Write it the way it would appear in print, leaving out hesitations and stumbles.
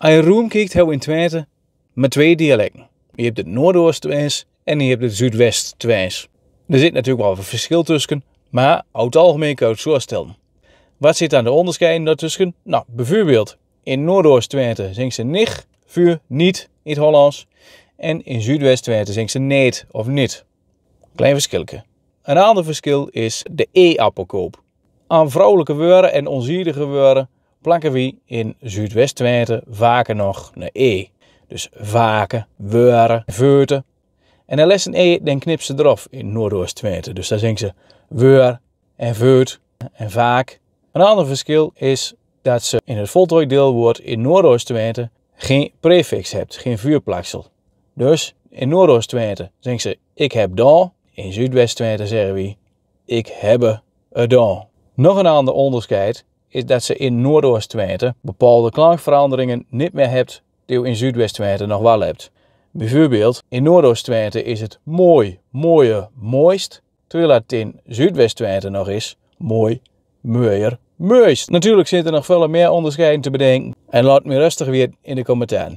Als je roem kijkt, hebben we in Twente maar 2 dialecten. Je hebt het Noordoost-Twijns en je hebt het Zuidwest-Twijns. Er zit natuurlijk wel een verschil tussen, maar over het algemeen kan je het zo stellen. Wat zit aan de onderscheiden daartussen? Nou, bijvoorbeeld in Noordoost-Twente zingen ze nicht voor niet in het Hollands. En in Zuidwest-Twente zingen ze neet of niet. Klein verschilletje. Een ander verschil is de e-appelkoop. Aan vrouwelijke woorden en onzijdige woorden plakken we in Zuidwest-Twente vaker nog een e. Dus vaken, woorden, veuten. En dan les een e, dan knip ze eraf in Noordoost-Twente. Dus daar zingen ze weur en veut en vaak. Een ander verschil is dat ze in het voltooid deelwoord in Noordoost-Twente geen prefix hebt, geen vuurplaksel. Dus in Noordoost-Twente zeggen ze ik heb dan. In Zuidwest-Twente zeggen we ik heb er dan. Nog een ander onderscheid is dat ze in Noordoost-Twente bepaalde klankveranderingen niet meer hebt die je in Zuidwest-Twente nog wel hebt. Bijvoorbeeld in Noordoost-Twente is het mooi, mooier, mooist, terwijl het in Zuidwest-Twente nog is mooi, mooier, mooist. Natuurlijk zitten er nog veel meer onderscheiden te bedenken en laat me rustig weer in de commentaar.